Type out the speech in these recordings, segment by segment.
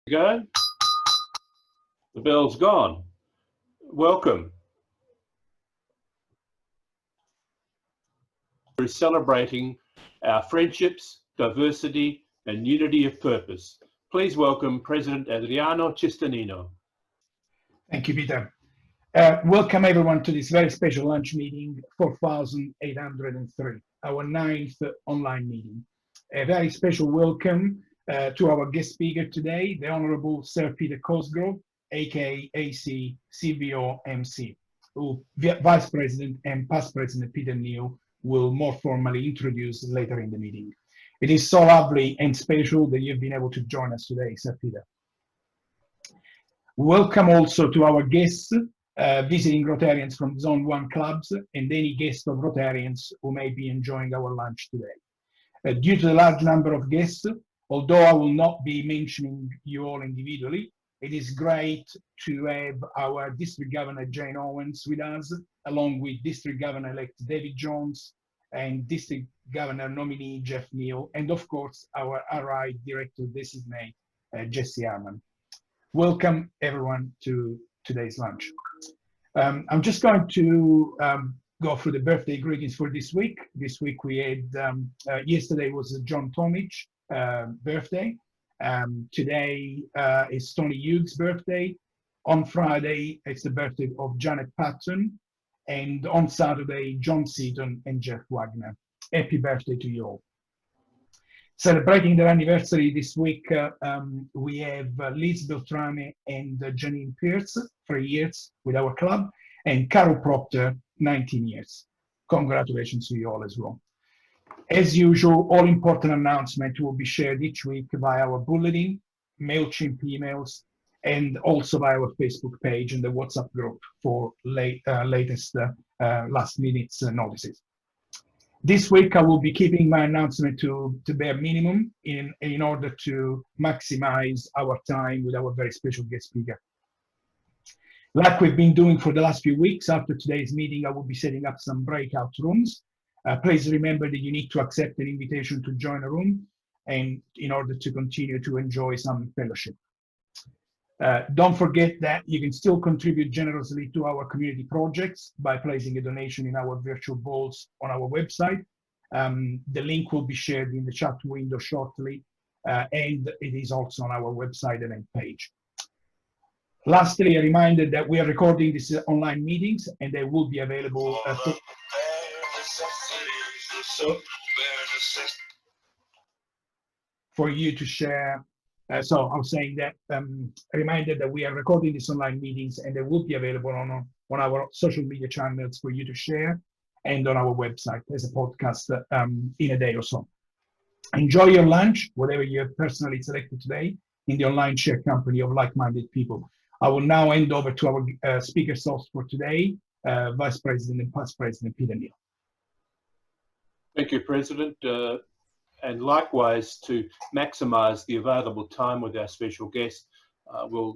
Go. The bell's gone. Welcome. We're celebrating our friendships, diversity, and unity of purpose. Please welcome President Adriano Cisternino. Thank you, Peter. Welcome everyone to this very special lunch meeting 4803, our 9th online meeting. A very special welcome to our guest speaker today, the Honorable Sir Peter Cosgrove, aka AC CVO MC, who Vice President and Past President Peter Neal will more formally introduce later in the meeting. It is so lovely and special that you've been able to join us today, Sir Peter. Welcome also to our guests, visiting Rotarians from Zone 1 clubs and any guests of Rotarians who may be enjoying our lunch today. Due to the large number of guests, although I will not be mentioning you all individually, it is great to have our District Governor Jane Owens with us, along with District Governor-elect David Jones and District Governor nominee Jeff Neal, and of course our RI Director Designate Jesse Harman. Welcome everyone to today's lunch. I'm just going to go through the birthday greetings for this week. This week we had, yesterday was John Tomich birthday. Today is Tony Hughes' birthday. On Friday, it's the birthday of Janet Patton. And on Saturday, John Seaton and Jeff Wagner. Happy birthday to you all. Celebrating their anniversary this week, we have Liz Beltrame and Janine Pierce, 3 years with our club, and Carol Proctor, 19 years. Congratulations to you all as well. As usual, all important announcements will be shared each week via our bulletin, MailChimp emails, and also by our Facebook page and the WhatsApp group for latest last minute's notices. This week, I will be keeping my announcement to bare minimum in order to maximize our time with our very special guest speaker. Like we've been doing for the last few weeks, after today's meeting, I will be setting up some breakout rooms. Please remember that you need to accept an invitation to join a room and in order to continue to enjoy some fellowship. Don't forget that you can still contribute generously to our community projects by placing a donation in our virtual bowls on our website. The link will be shared in the chat window shortly, and it is also on our website event page. Lastly, a reminder that we are recording these online meetings and they will be available for you to share. So I was saying that a reminder that we are recording these online meetings and they will be available on our social media channels for you to share and on our website as a podcast in a day or so. Enjoy your lunch, whatever you have personally selected today, in the online share company of like-minded people. I will now hand over to our speaker host for today, Vice President and Past President Peter Neal. Thank you, President. And likewise, to maximise the available time with our special guest,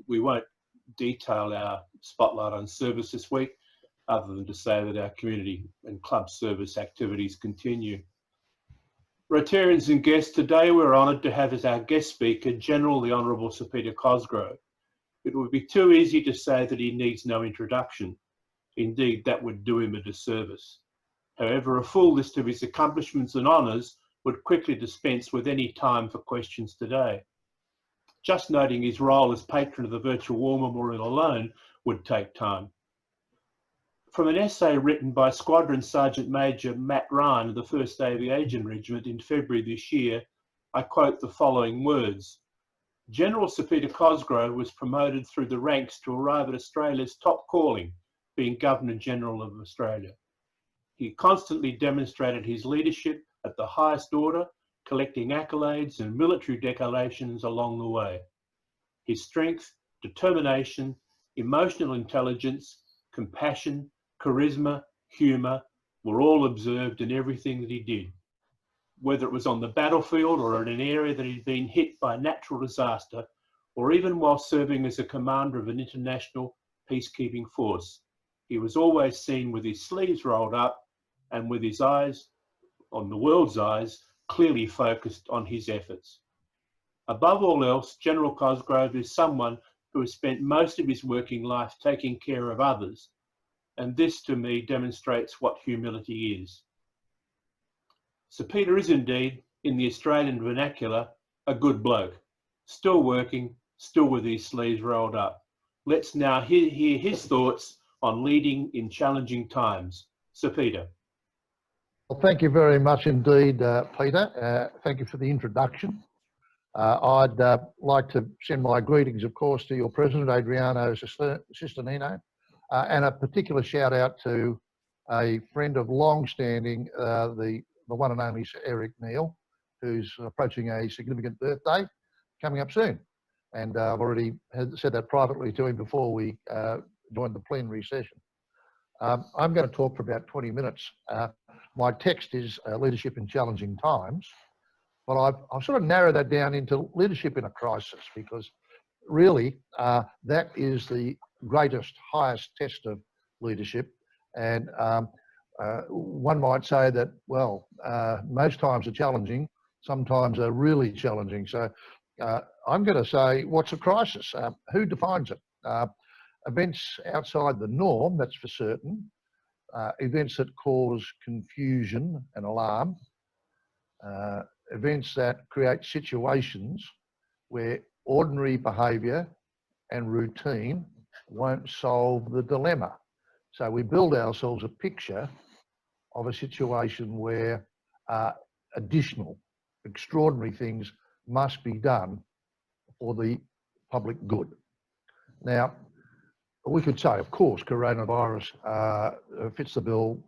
we won't detail our spotlight on service this week, other than to say that our community and club service activities continue. Rotarians and guests, today we're honoured to have as our guest speaker, General the Honourable Sir Peter Cosgrove. It would be too easy to say that he needs no introduction. Indeed, that would do him a disservice. However, a full list of his accomplishments and honours would quickly dispense with any time for questions today. Just noting his role as patron of the Virtual War Memorial alone would take time. From an essay written by Squadron Sergeant Major Matt Ryan of the 1st Aviation Regiment in February this year, I quote the following words. General Sir Peter Cosgrove was promoted through the ranks to arrive at Australia's top calling, being Governor-General of Australia. He constantly demonstrated his leadership at the highest order, collecting accolades and military decorations along the way. His strength, determination, emotional intelligence, compassion, charisma, humour were all observed in everything that he did. Whether it was on the battlefield or in an area that had been hit by natural disaster, or even while serving as a commander of an international peacekeeping force, he was always seen with his sleeves rolled up and with his eyes, on the world's eyes, clearly focused on his efforts. Above all else, General Cosgrove is someone who has spent most of his working life taking care of others, and this to me demonstrates what humility is. Sir Peter is indeed, in the Australian vernacular, a good bloke, still working, still with his sleeves rolled up. Let's now hear his thoughts on leading in challenging times. Sir Peter. Well, thank you very much indeed, Peter. Thank you for the introduction. I'd like to send my greetings, of course, to your President, Adriano Sisternino, and a particular shout out to a friend of long standing, the one and only Sir Eric Neal, who's approaching a significant birthday coming up soon. And I've already said that privately to him before we joined the plenary session. I'm going to talk for about 20 minutes. My text is Leadership in Challenging Times, but I've sort of narrowed that down into leadership in a crisis, because really that is the greatest, highest test of leadership. And one might say that, well, most times are challenging, sometimes are really challenging. So I'm going to say, what's a crisis? Who defines it? Events outside the norm, that's for certain. Events that cause confusion and alarm. Events that create situations where ordinary behaviour and routine won't solve the dilemma. So we build ourselves a picture of a situation where additional, extraordinary things must be done for the public good. Now, we could say, of course, coronavirus fits the bill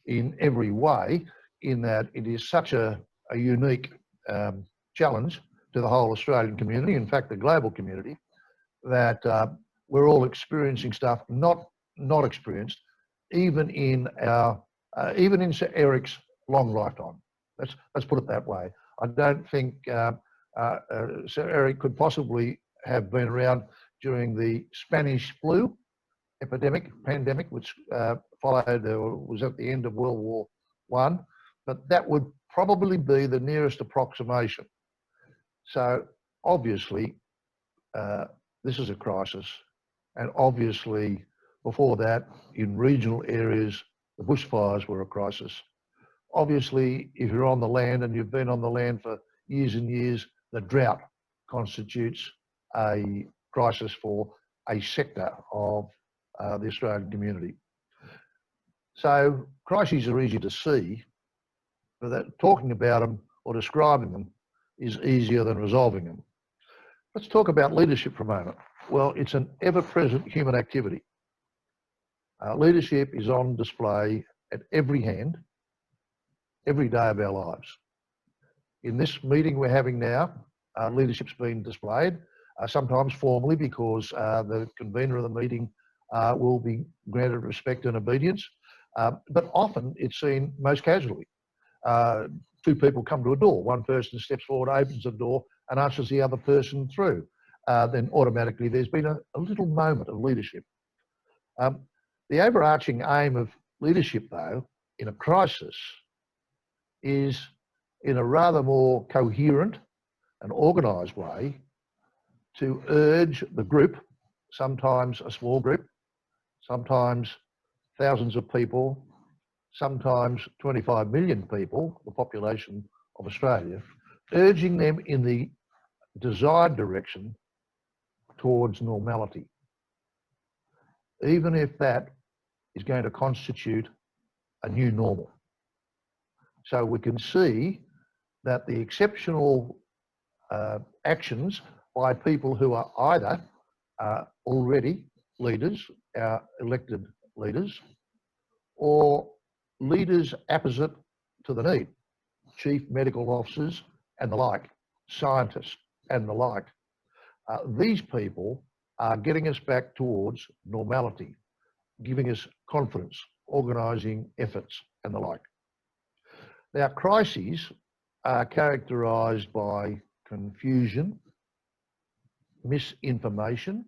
in every way, in that it is such a unique challenge to the whole Australian community, in fact, the global community, that we're all experiencing stuff not experienced even in Sir Eric's long lifetime. Let's put it that way. I don't think Sir Eric could possibly have been around during the Spanish flu pandemic, which followed or was at the end of World War I, but that would probably be the nearest approximation. So obviously, this is a crisis, and obviously before that, in regional areas, the bushfires were a crisis. Obviously, if you're on the land and you've been on the land for years and years, the drought constitutes a crisis for a sector of the Australian community. So crises are easy to see, but talking about them or describing them is easier than resolving them. Let's talk about leadership for a moment. Well, it's an ever-present human activity. Leadership is on display at every hand, every day of our lives. In this meeting we're having now, leadership's been displayed, sometimes formally, because the convener of the meeting will be granted respect and obedience, but often it's seen most casually. Two people come to a door, one person steps forward, opens the door and ushers the other person through. Then automatically there's been a little moment of leadership. The overarching aim of leadership, though, in a crisis is, in a rather more coherent and organised way, to urge the group, sometimes a small group, sometimes thousands of people, sometimes 25 million people, the population of Australia, urging them in the desired direction towards normality, even if that is going to constitute a new normal. So we can see that the exceptional actions by people who are either already leaders, our elected leaders, or leaders opposite to the need, chief medical officers and the like, scientists and the like. These people are getting us back towards normality, giving us confidence, organising efforts and the like. Now, crises are characterised by confusion, misinformation.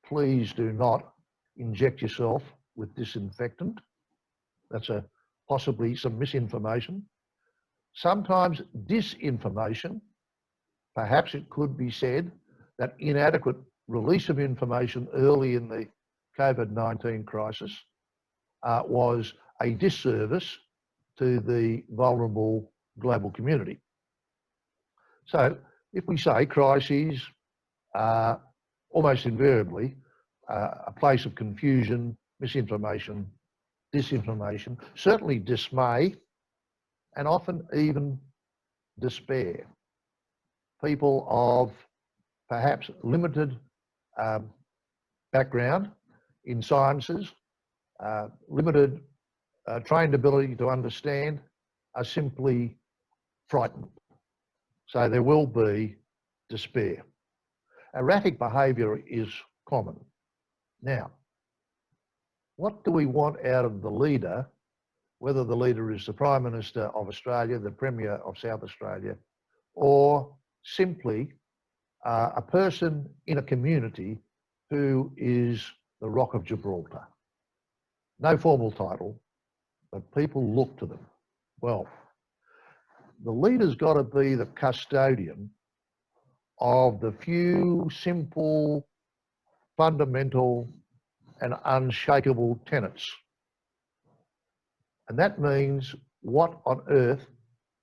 Please do not inject yourself with disinfectant. That's possibly some misinformation. Sometimes disinformation, perhaps it could be said that inadequate release of information early in the COVID-19 crisis was a disservice to the vulnerable global community. So if we say crises are almost invariably a place of confusion, misinformation, disinformation, certainly dismay, and often even despair. People of perhaps limited background in sciences, limited trained ability to understand, are simply frightened. So there will be despair. Erratic behaviour is common. Now, what do we want out of the leader, whether the leader is the Prime Minister of Australia, the Premier of South Australia, or simply a person in a community who is the Rock of Gibraltar? No formal title, but people look to them. Well, the leader's got to be the custodian of the few simple, fundamental and unshakable tenets. And that means, what on earth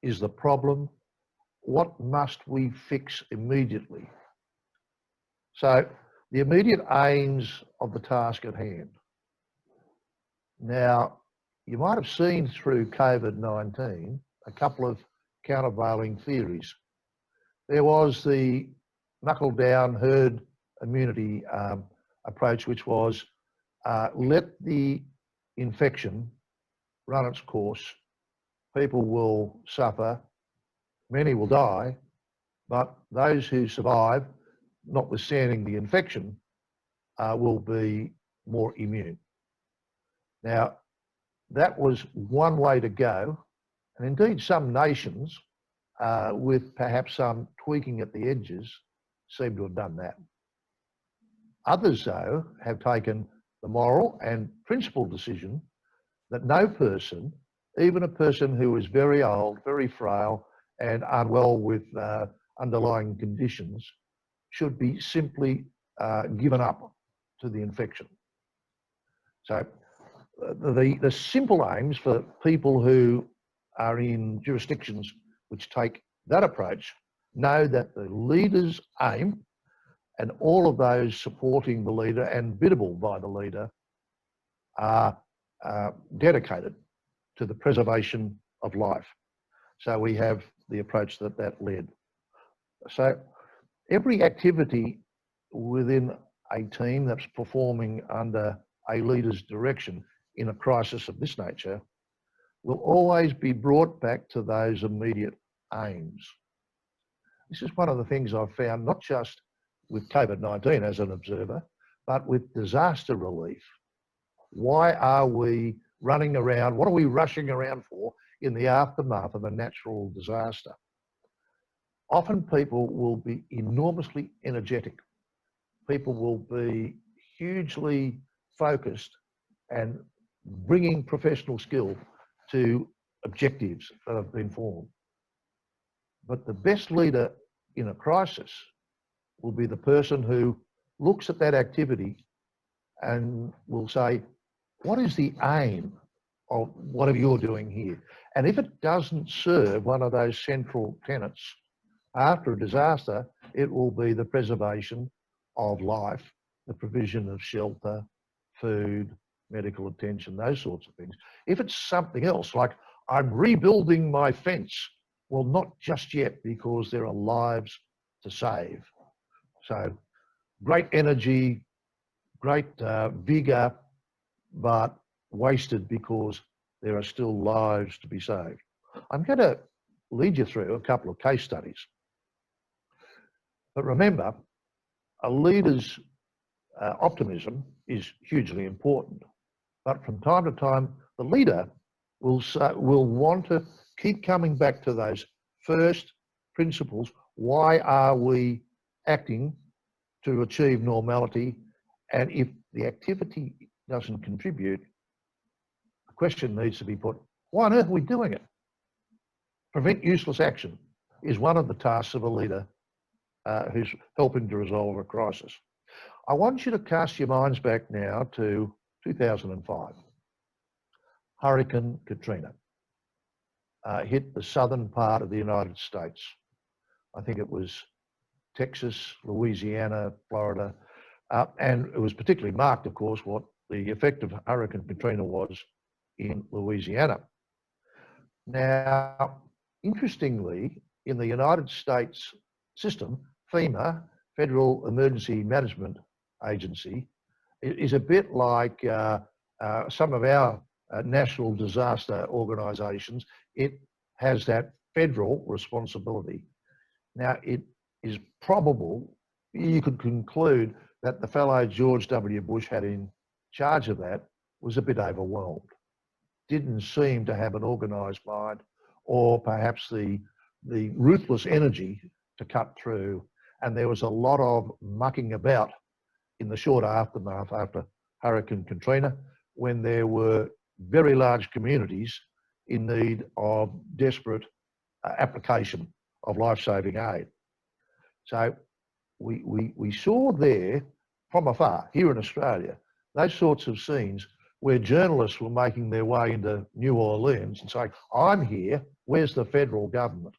is the problem? What must we fix immediately? So the immediate aims of the task at hand. Now, you might have seen through COVID-19 a couple of countervailing theories. There was the knuckle down herd immunity approach, which was let the infection run its course, people will suffer, many will die, but those who survive, notwithstanding the infection, will be more immune. Now, that was one way to go, and indeed some nations, with perhaps some tweaking at the edges, seem to have done that. Others, though, have taken the moral and principled decision that no person, even a person who is very old, very frail, and unwell with underlying conditions, should be simply given up to the infection. So the simple aims for people who are in jurisdictions which take that approach know that the leader's aim, and all of those supporting the leader and biddable by the leader, are dedicated to the preservation of life. So we have the approach that led. So every activity within a team that's performing under a leader's direction in a crisis of this nature will always be brought back to those immediate aims. This is one of the things I've found, not just with COVID-19 as an observer, but with disaster relief. Why are we running around? What are we rushing around for in the aftermath of a natural disaster? Often people will be enormously energetic. People will be hugely focused and bringing professional skill to objectives that have been formed. But the best leader in a crisis will be the person who looks at that activity and will say, what is the aim of whatever you're doing here? And if it doesn't serve one of those central tenets, after a disaster, it will be the preservation of life, the provision of shelter, food, medical attention, those sorts of things. If it's something else, like I'm rebuilding my fence, well, not just yet, because there are lives to save. So great energy, great vigour, but wasted because there are still lives to be saved. I'm going to lead you through a couple of case studies. But remember, a leader's optimism is hugely important. But from time to time, the leader will want to keep coming back to those first principles. Why are we acting to achieve normality? And if the activity doesn't contribute, the question needs to be put, why on earth are we doing it? Prevent useless action is one of the tasks of a leader who's helping to resolve a crisis. I want you to cast your minds back now to 2005. Hurricane Katrina hit the southern part of the United States. I think it was Texas, Louisiana, Florida, and it was particularly marked, of course, what the effect of Hurricane Katrina was in Louisiana. Now, interestingly, in the United States system, FEMA, Federal Emergency Management Agency, is a bit like some of our national disaster organisations. It has that federal responsibility. Now, it is probable, you could conclude that the fellow George W. Bush had in charge of that was a bit overwhelmed. Didn't seem to have an organised mind, or perhaps the ruthless energy to cut through. And there was a lot of mucking about in the short aftermath after Hurricane Katrina, when there were very large communities in need of desperate application of life-saving aid. So we saw there from afar, here in Australia, those sorts of scenes where journalists were making their way into New Orleans and saying, I'm here, where's the federal government?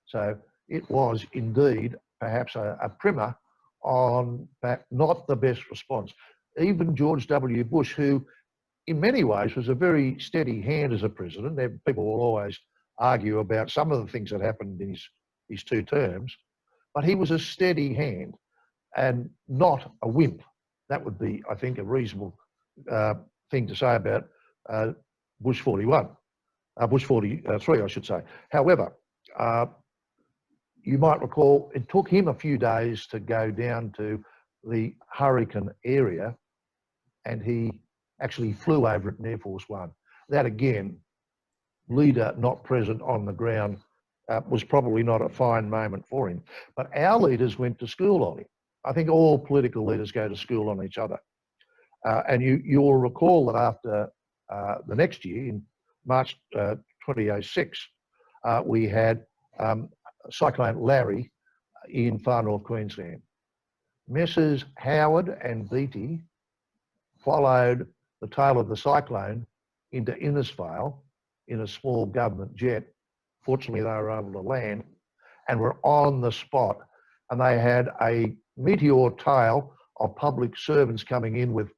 So it was indeed perhaps a primer on not the best response. Even George W. Bush, who in many ways was a very steady hand as a president, people will always argue about some of the things that happened in his 2 terms, but he was a steady hand and not a wimp. That would be, I think, a reasonable thing to say about Bush 41, Bush 43, I should say. However, you might recall it took him a few days to go down to the hurricane area, and he actually flew over it in Air Force One. That again, leader not present on the ground, was probably not a fine moment for him. But our leaders went to school on him. I think all political leaders go to school on each other. And you'll recall that after the next year, in March 2006, we had Cyclone Larry in far north Queensland. Messrs Howard and Beattie followed the tail of the cyclone into Innisfail in a small government jet. Fortunately, they were able to land and were on the spot. And they had a meteor tail of public servants coming in with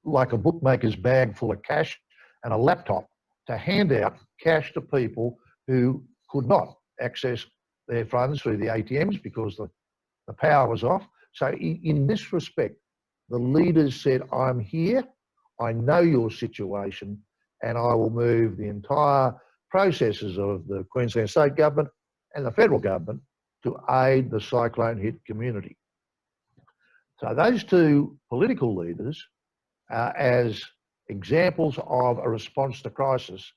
like a bookmaker's bag full of cash and a laptop to hand out cash to people who could not access their funds through the ATMs because the power was off. So in this respect, the leaders said, I'm here, I know your situation, and I will move the entire processes of the Queensland State Government and the federal government to aid the cyclone hit community. So those 2 political leaders, as examples of a response to crisis,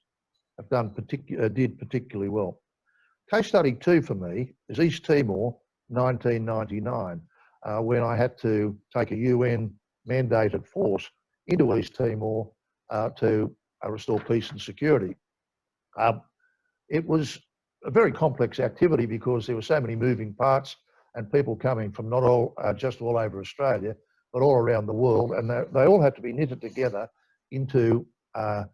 have did particularly well. Case study 2 for me is East Timor, 1999, when I had to take a UN mandated force into East Timor to restore peace and security. It was a very complex activity because there were so many moving parts and people coming from not all just all over Australia, but all around the world, and they all had to be knitted together into a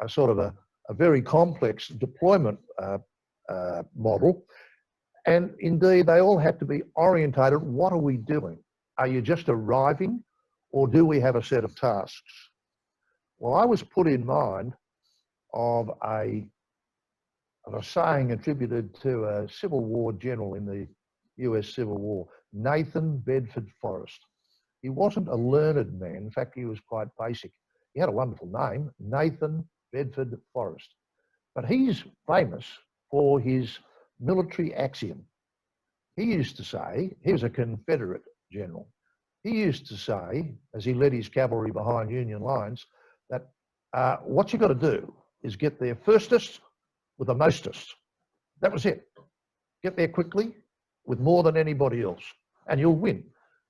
sort of a very complex deployment model. And indeed, they all had to be orientated. What are we doing? Are you just arriving, or do we have a set of tasks? Well, I was put in mind of a saying attributed to a Civil War general in the US Civil War, Nathan Bedford Forrest. He wasn't a learned man. In fact, he was quite basic. He had a wonderful name, Nathan Bedford Forrest. But he's famous for his military axiom. He used to say, he was a Confederate general. He used to say, as he led his cavalry behind Union lines, that what you've got to do is get there firstest with the mostest. That was it. Get there quickly with more than anybody else, and you'll win. It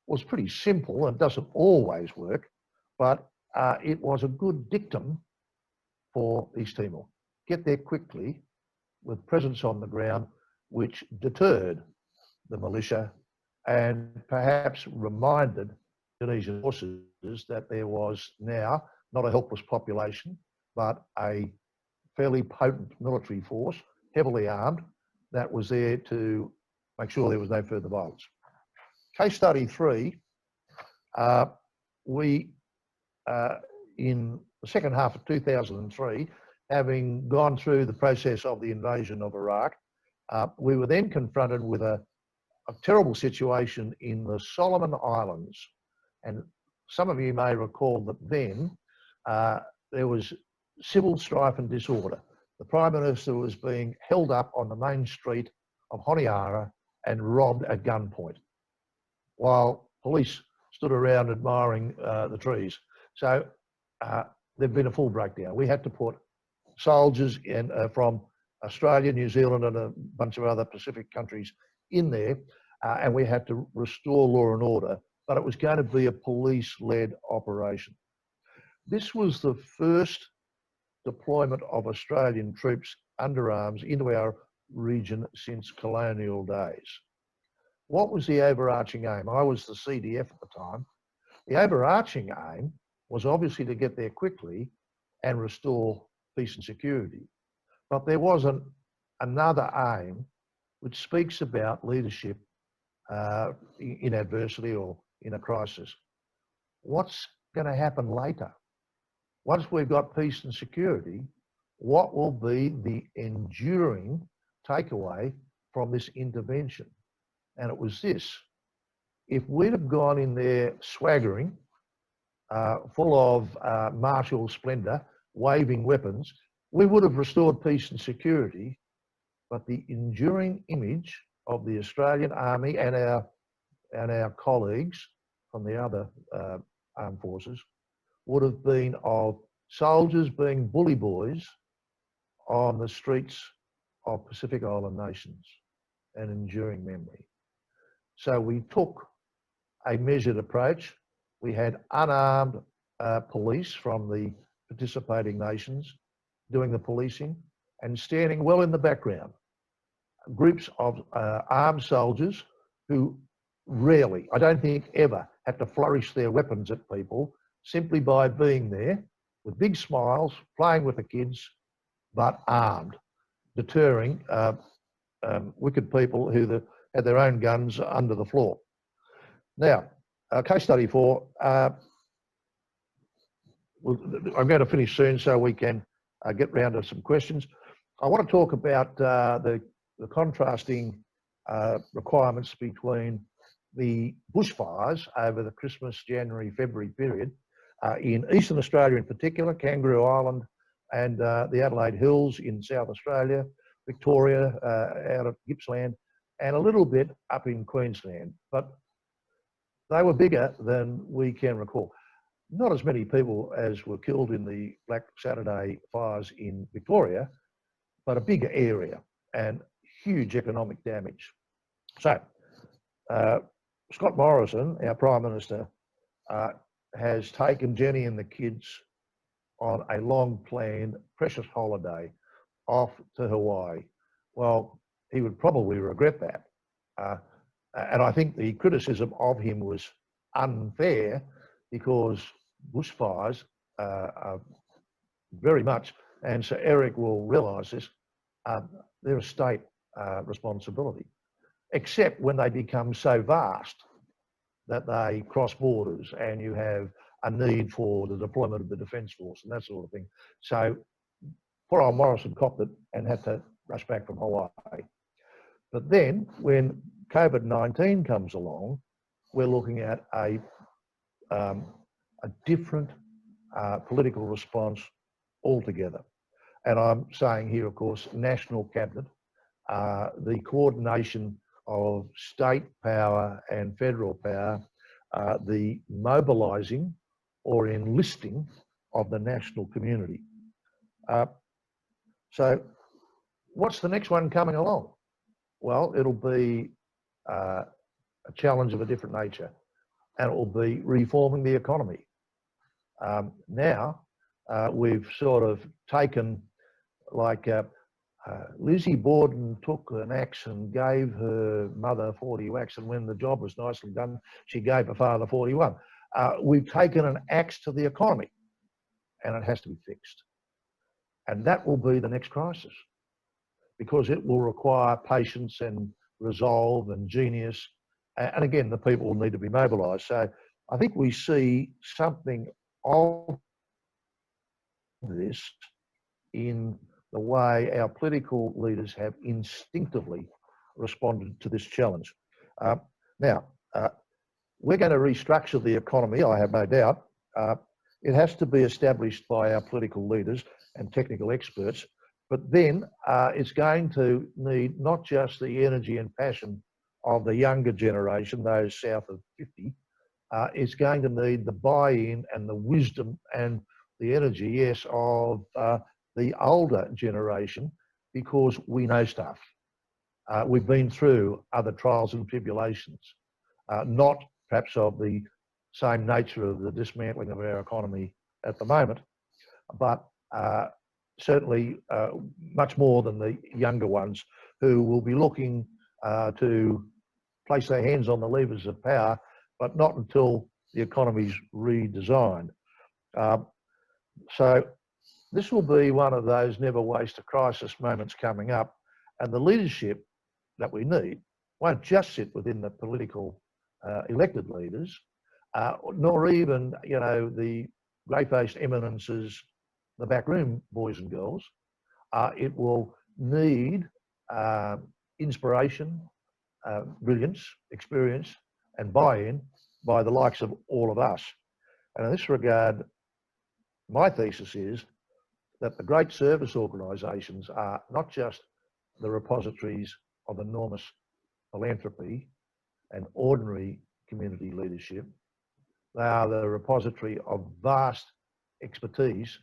was pretty simple and doesn't always work, but it was a good dictum for East Timor. Get there quickly with presence on the ground, which deterred the militia, and perhaps reminded Indonesian forces that there was now not a helpless population, but a fairly potent military force, heavily armed, that was there to make sure there was no further violence. Case study 3, we, in the second half of 2003, having gone through the process of the invasion of Iraq, we were then confronted with a terrible situation in the Solomon Islands. And some of you may recall that then there was civil strife and disorder. The Prime Minister was being held up on the main street of Honiara and robbed at gunpoint, while police stood around admiring the trees. So there'd been a full breakdown. We had to put soldiers in, from Australia, New Zealand, and a bunch of other Pacific countries in there, and we had to restore law and order, but it was going to be a police-led operation. This was the first deployment of Australian troops under arms into our region since colonial days. What was the overarching aim? I was the CDF at the time. The overarching aim was obviously to get there quickly and restore peace and security. But there was another aim which speaks about leadership in adversity or in a crisis. What's going to happen later? Once we've got peace and security, what will be the enduring takeaway from this intervention? And it was this: if we'd have gone in there swaggering, full of martial splendour, waving weapons, we would have restored peace and security, but the enduring image of the Australian Army and our colleagues from the other armed forces would have been of soldiers being bully boys on the streets of Pacific Island nations, an enduring memory. So we took a measured approach. We had unarmed police from the participating nations doing the policing and standing well in the background. Groups of armed soldiers who rarely, I don't think ever, had to flourish their weapons at people simply by being there with big smiles, playing with the kids, but armed, deterring wicked people who had their own guns under the floor. Now, case study 4, I'm going to finish soon so we can get round to some questions. I want to talk about the contrasting requirements between the bushfires over the Christmas, January, February period in Eastern Australia in particular, Kangaroo Island and the Adelaide Hills in South Australia, Victoria out of Gippsland, and a little bit up in Queensland. But they were bigger than we can recall. Not as many people as were killed in the Black Saturday fires in Victoria, but a bigger area and huge economic damage. So, Scott Morrison, our Prime Minister, has taken Jenny and the kids on a long-planned, precious holiday off to Hawaii. Well, he would probably regret that. And I think the criticism of him was unfair because bushfires are very much, and Sir Eric will realise this, they're a state responsibility, except when they become so vast that they cross borders and you have a need for the deployment of the Defence Force and that sort of thing. So poor old Morrison copped it and had to rush back from Hawaii. But then when COVID-19 comes along, we're looking at a different political response altogether. And I'm saying here, of course, national cabinet, the coordination of state power and federal power, the mobilising or enlisting of the national community. So what's the next one coming along? Well, it'll be a challenge of a different nature, and it will be reforming the economy. Now, we've sort of taken like Lizzie Borden took an axe and gave her mother 40 whacks, and when the job was nicely done, she gave her father 41. We've taken an axe to the economy, and it has to be fixed. And that will be the next crisis, because it will require patience and resolve and genius. And again, the people will need to be mobilised. So I think we see something of this in the way our political leaders have instinctively responded to this challenge. Now, we're going to restructure the economy, I have no doubt. It has to be established by our political leaders and technical experts, but then it's going to need not just the energy and passion of the younger generation, those south of 50, it's going to need the buy-in and the wisdom and the energy, yes, of the older generation, because we know stuff. We've been through other trials and tribulations, not perhaps of the same nature of the dismantling of our economy at the moment, but certainly much more than the younger ones, who will be looking to place their hands on the levers of power, but not until the economy's redesigned. So this will be one of those never waste a crisis moments coming up, and the leadership that we need won't just sit within the political elected leaders, nor even, you know, the grey-faced eminences, the backroom boys and girls. It will need inspiration, brilliance, experience, and buy-in by the likes of all of us. And in this regard, my thesis is that the great service organisations are not just the repositories of enormous philanthropy and ordinary community leadership. They are the repository of vast expertise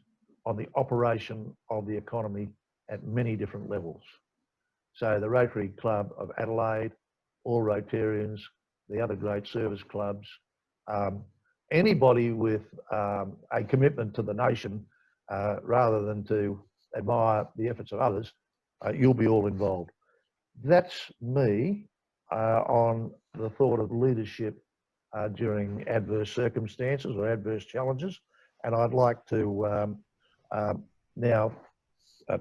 on the operation of the economy at many different levels. So the Rotary Club of Adelaide, all Rotarians, the other great service clubs, anybody with a commitment to the nation rather than to admire the efforts of others, you'll be all involved. That's me on the thought of leadership during adverse circumstances or adverse challenges. And I'd like to now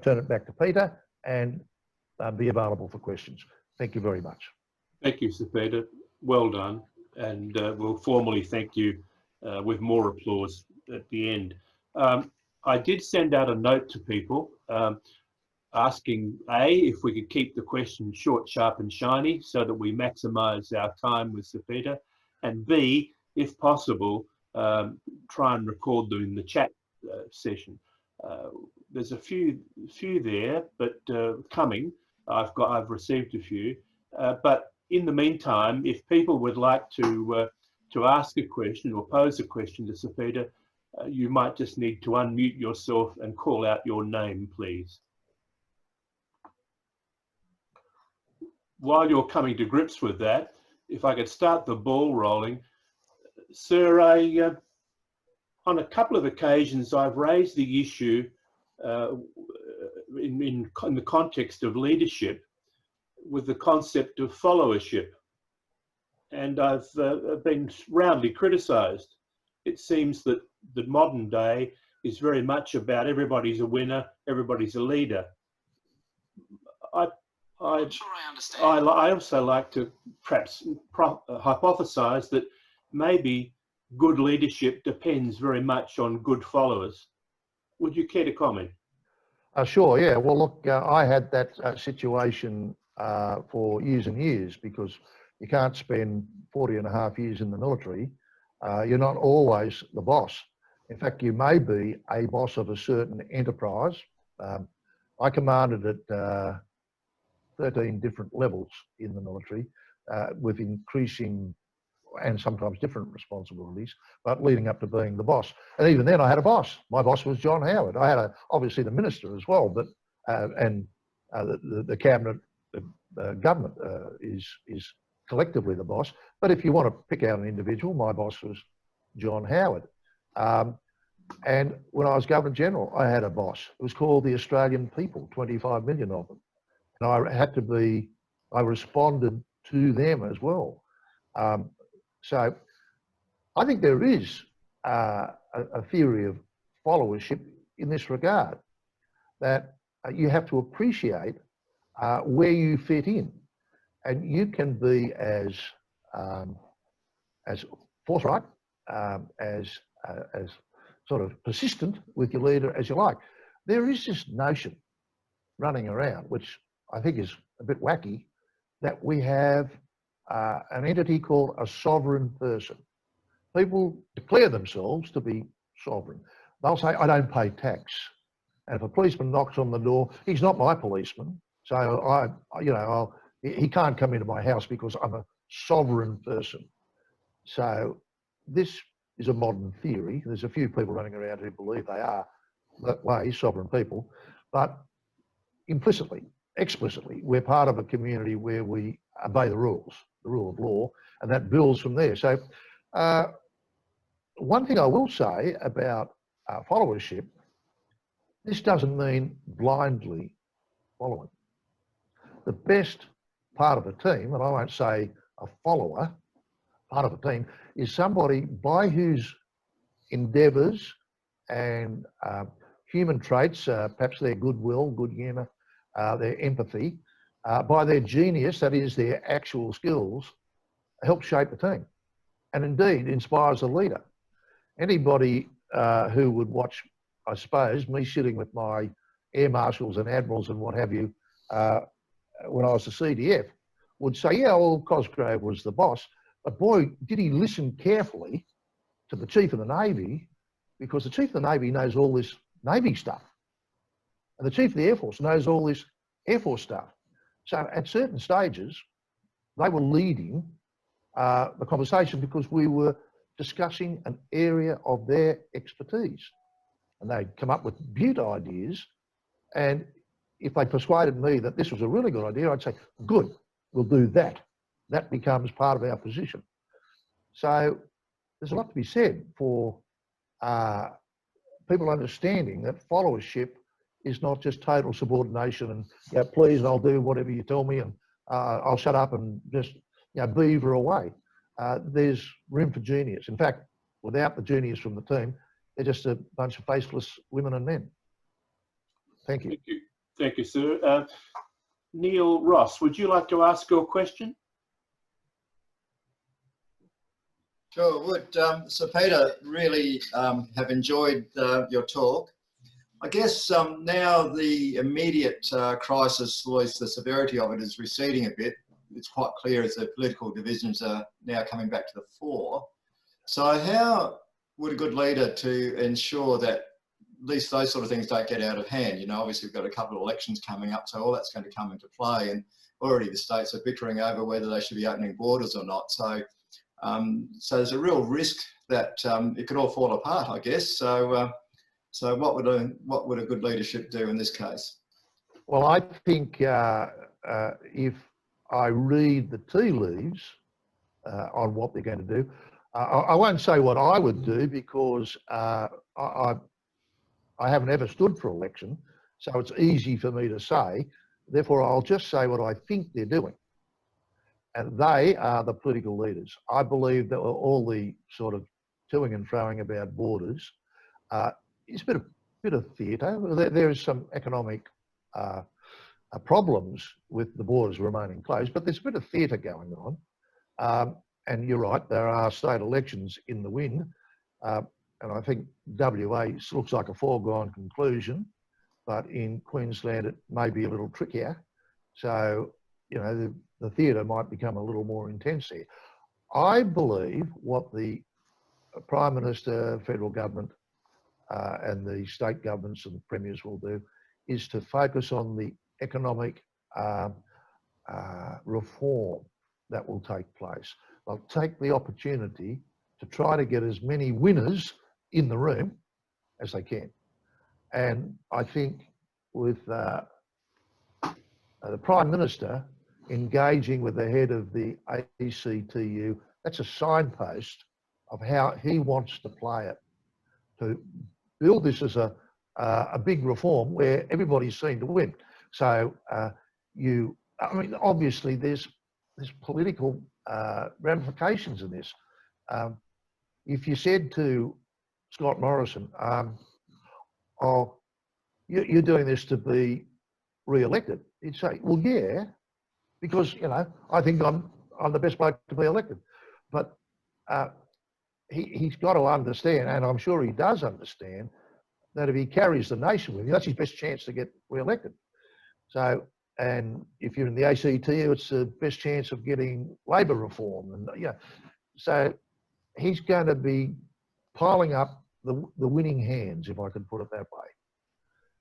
turn it back to Peter and be available for questions. Thank you very much. Thank you, Sir Peter. Well done. And we'll formally thank you with more applause at the end. I did send out a note to people asking, A, if we could keep the questions short, sharp and shiny so that we maximise our time with Sir Peter, and B, if possible, try and record them in the chat session. There's a few there, but coming. I've received a few, but in the meantime, if people would like to ask a question or pose a question to Sir Peter, you might just need to unmute yourself and call out your name, please. While you're coming to grips with that, if I could start the ball rolling, Sir, on a couple of occasions I've raised the issue in the context of leadership with the concept of followership, and I've been roundly criticised. It seems that the modern day is very much about everybody's a winner, everybody's a leader. I'm sure I understand. I also like to perhaps hypothesise that maybe good leadership depends very much on good followers. Would you care to comment? Sure, yeah. Well, look, I had that situation for years and years, because you can't spend 40 and a half years in the military. You're not always the boss. In fact, you may be a boss of a certain enterprise. I commanded at 13 different levels in the military with increasing and sometimes different responsibilities, but leading up to being the boss. And even then I had a boss. My boss was John Howard. I had obviously the minister as well, but the cabinet, government is collectively the boss. But if you want to pick out an individual, my boss was John Howard. And when I was Governor General, I had a boss. It was called the Australian people, 25 million of them. And I responded to them as well. So I think there is a theory of followership in this regard, that you have to appreciate where you fit in, and you can be as forthright, as sort of persistent with your leader as you like. There is this notion running around, which I think is a bit wacky, that we have an entity called a sovereign person. People declare themselves to be sovereign. They'll say, I don't pay tax. And if a policeman knocks on the door, he's not my policeman. So he can't come into my house because I'm a sovereign person. So this is a modern theory. There's a few people running around who believe they are that way, sovereign people, but implicitly, explicitly, we're part of a community where we obey the rules, the rule of law, and that builds from there. So one thing I will say about followership, this doesn't mean blindly following. The best part of a team, and I won't say a follower, part of a team, is somebody by whose endeavours and human traits, perhaps their goodwill, good humour, their empathy, by their genius, that is their actual skills, help shape the team, and indeed inspires the leader. Anybody who would watch, I suppose, me sitting with my air marshals and admirals and what have you, when I was the CDF, would say, yeah, well, Cosgrove was the boss, but boy, did he listen carefully to the Chief of the Navy, because the Chief of the Navy knows all this Navy stuff. And the Chief of the Air Force knows all this Air Force stuff. So at certain stages, they were leading the conversation because we were discussing an area of their expertise. And they'd come up with beaut ideas. And if they persuaded me that this was a really good idea, I'd say, good, we'll do that. That becomes part of our position. So there's a lot to be said for people understanding that followership is not just total subordination and, yeah, please, I'll do whatever you tell me, and I'll shut up and just, beaver away. There's room for genius. In fact, without the genius from the team, they're just a bunch of faceless women and men. Thank you. Thank you, thank you, sir. Neil Ross, would you like to ask your question? Sure, would. So Peter, really have enjoyed your talk. I guess now the immediate crisis, or at least the severity of it, is receding a bit. It's quite clear as the political divisions are now coming back to the fore. So how would a good leader to ensure that at least those sort of things don't get out of hand? Obviously we've got a couple of elections coming up, so all that's going to come into play, and already the states are bickering over whether they should be opening borders or not. So there's a real risk that it could all fall apart, I guess. So what would a good leadership do in this case? Well, I think if I read the tea leaves on what they're going to do, I won't say what I would do, because I haven't ever stood for election, so it's easy for me to say. Therefore, I'll just say what I think they're doing. And they are the political leaders. I believe that all the sort of toing and froing about borders is a bit of theatre. There is some economic problems with the borders remaining closed, but there's a bit of theatre going on. And you're right, there are state elections in the wind. And I think WA looks like a foregone conclusion, but in Queensland it may be a little trickier. So, the theatre might become a little more intense here. I believe what the Prime Minister, federal government, and the state governments and premiers will do is to focus on the economic reform that will take place. They'll take the opportunity to try to get as many winners in the room as they can. And I think with the Prime Minister engaging with the head of the ACTU, that's a signpost of how he wants to play it, to build this as a big reform where everybody's seen to win. So I mean, obviously there's political ramifications in this. If you said to Scott Morrison, "Oh, you're doing this to be re-elected," he'd say, "Well, yeah, because I think I'm the best bloke to be elected." But he's got to understand, and I'm sure he does understand, that if he carries the nation with him, that's his best chance to get re-elected. So, and if you're in the ACT, it's the best chance of getting Labor reform, and so he's going to be piling up the winning hands, if I could put it that way.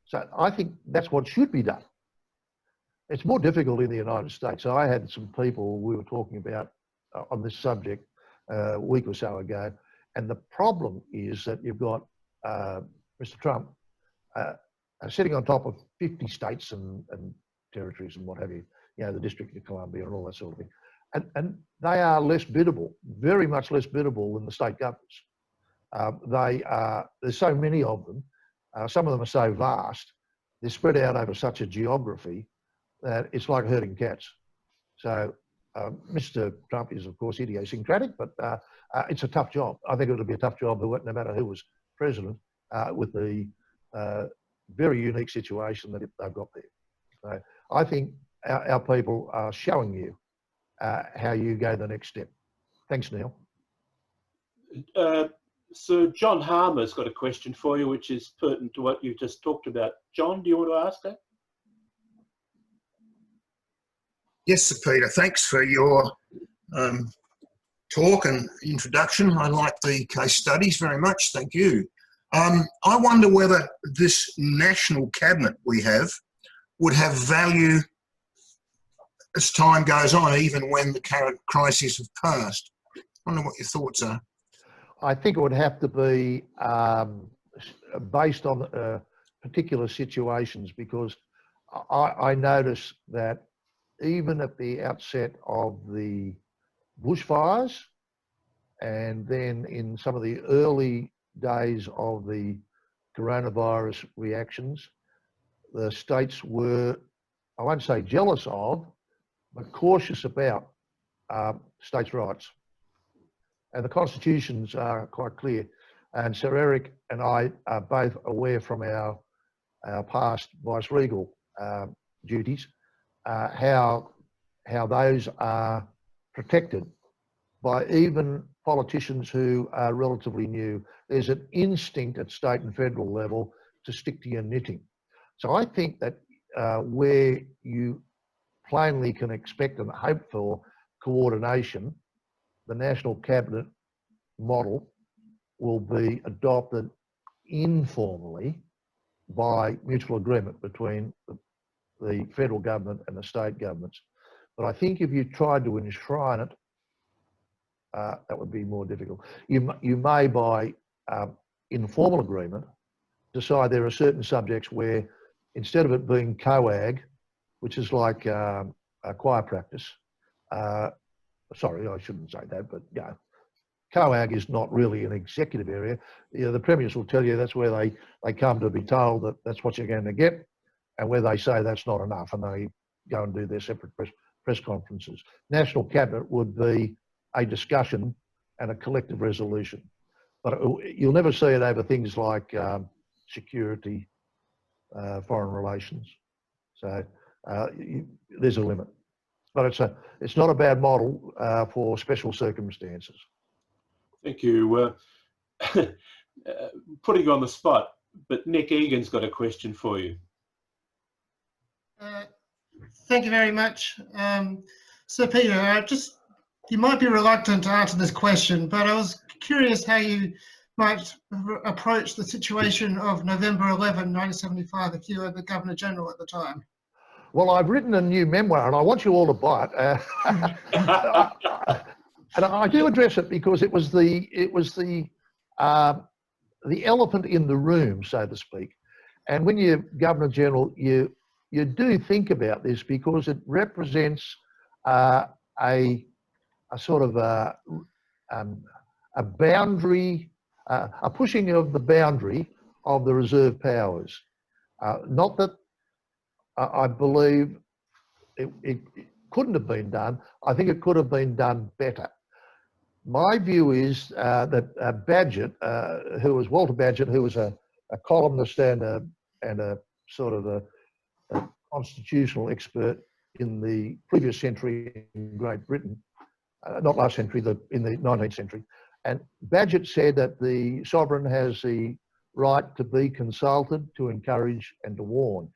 So I think that's what should be done. It's more difficult in the United States. So I had some people we were talking about on this subject a week or so ago, and the problem is that you've got Mr. Trump sitting on top of 50 states and territories and what have you, the District of Columbia and all that sort of thing. And they are less biddable, very much less biddable than the state governments. There's so many of them. Some of them are so vast, they're spread out over such a geography that it's like herding cats. So Mr. Trump is, of course, idiosyncratic, but it's a tough job. I think it would be a tough job no matter who was president with the very unique situation that they've got there. So I think our people are showing you how you go the next step. Thanks, Neil. So John Harmer's got a question for you, which is pertinent to what you've just talked about. John, do you want to ask that? Yes, Sir Peter, thanks for your talk and introduction. I like the case studies very much, thank you. I wonder whether this national cabinet we have would have value as time goes on, even when the current crises have passed. I wonder what your thoughts are. I think it would have to be based on particular situations, because I notice that even at the outset of the bushfires, and then in some of the early days of the coronavirus reactions, the states were, I won't say jealous of, but cautious about states' rights. And the constitutions are quite clear. And Sir Eric and I are both aware from our past vice-regal duties how those are protected by even politicians who are relatively new. There's an instinct at state and federal level to stick to your knitting. So I think that where you plainly can expect and hope for coordination, the national cabinet model will be adopted informally by mutual agreement between the federal government and the state governments. But I think if you tried to enshrine it, that would be more difficult. You may, by informal agreement, decide there are certain subjects where, instead of it being COAG, which is like a choir practice, sorry, I shouldn't say that, but COAG is not really an executive area. The premiers will tell you that's where they come to be told that that's what you're going to get, and where they say that's not enough, and they go and do their separate press conferences. National cabinet would be a discussion and a collective resolution, but you'll never see it over things like security, foreign relations. So there's a limit, but it's not a bad model for special circumstances. Thank you. Putting you on the spot, but Nick Egan's got a question for you. Thank you very much. Sir Peter, you might be reluctant to answer this question, but I was curious how you might approach the situation of November 11, 1975, if you were the Governor General at the time. Well, I've written a new memoir, and I want you all to buy it. And I do address it because it was the elephant in the room, so to speak. And when you're Governor General, you do think about this, because it represents a sort of a boundary, a pushing of the boundary of the reserve powers. Not that I believe it couldn't have been done. I think it could have been done better. My view is that Badgett, Walter Badgett, who was a columnist and a sort of a constitutional expert in the previous century in Great Britain, not last century, in the 19th century. And Badgett said that the sovereign has the right to be consulted, to encourage and to warn.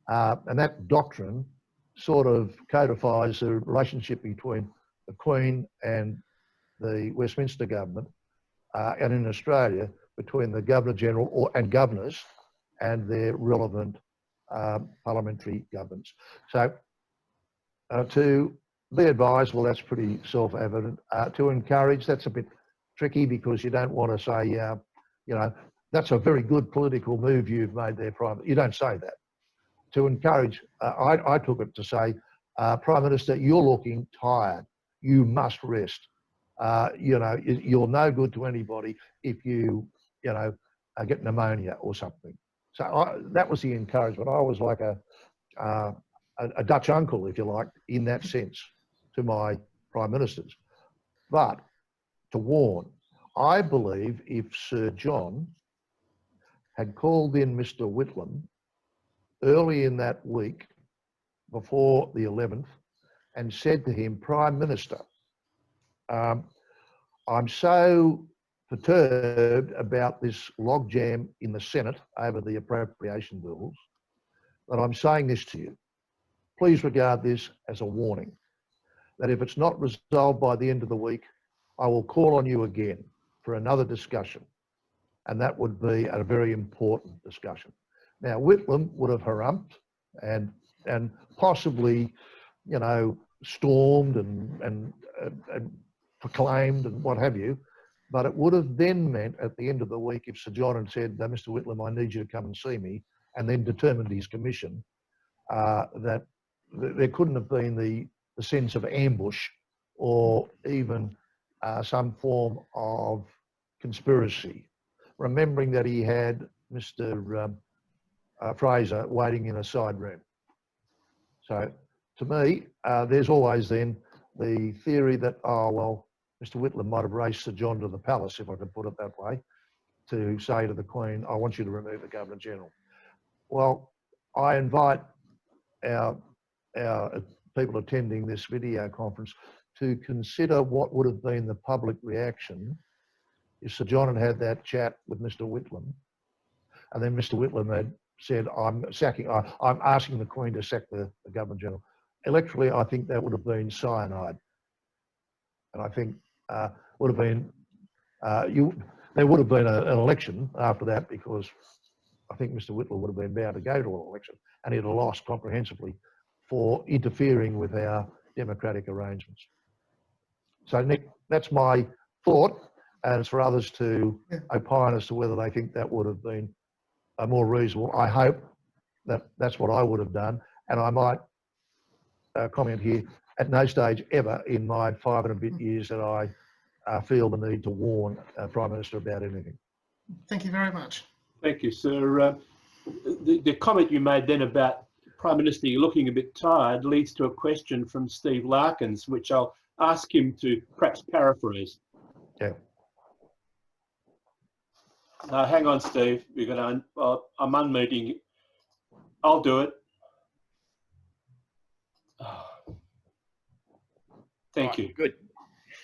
And that doctrine sort of codifies the relationship between the Queen and the Westminster government, and in Australia between the Governor-General and governors and their relevant parliamentary governments. So to be advised, well, that's pretty self-evident. To encourage, that's a bit tricky because you don't want to say, you know, that's a very good political move you've made there, Prime. You don't say that. To encourage, I took it to say, Prime Minister, you're looking tired. You must rest. You know, you're no good to anybody if you get pneumonia or something. So that was the encouragement. I was like a Dutch uncle, if you like, in that sense to my prime ministers. But to warn, I believe if Sir John had called in Mr. Whitlam early in that week before the 11th and said to him, Prime Minister, I'm so perturbed about this logjam in the Senate over the appropriation bills that I'm saying this to you. Please regard this as a warning that if it's not resolved by the end of the week, I will call on you again for another discussion. And that would be a very important discussion. Now, Whitlam would have harumphed and possibly, you know, stormed and proclaimed and what have you. But it would have then meant at the end of the week, if Sir John had said, Mr. Whitlam, I need you to come and see me, and then determined his commission, that there couldn't have been the sense of ambush or even some form of conspiracy, remembering that he had Mr. Fraser waiting in a side room. So to me, there's always then the theory that, oh, well, Mr. Whitlam might have raced Sir John to the palace, if I could put it that way, to say to the Queen, I want you to remove the Governor-General. Well, I invite our people attending this video conference to consider what would have been the public reaction if Sir John had that chat with Mr. Whitlam, and then Mr. Whitlam had said, I'm asking the Queen to sack the Governor-General. Electorally, I think that would have been cyanide. And I think would have been, there would have been an election after that, because I think Mr. Whitlam would have been bound to go to an election, and he'd have lost comprehensively for interfering with our democratic arrangements. So, Nick, that's my thought, and it's for others to opine as to whether they think that would have been more reasonable. I hope that that's what I would have done, and I might comment here, at no stage ever in my 5 and a bit years that I feel the need to warn Prime Minister about anything. Thank you very much. Thank you, sir. The comment you made then about Prime Minister, you're looking a bit tired, leads to a question from Steve Larkins, which I'll ask him to perhaps paraphrase. Yeah. Hang on, Steve. We're going to. I'm unmuting you. I'll do it. Thank you. Good.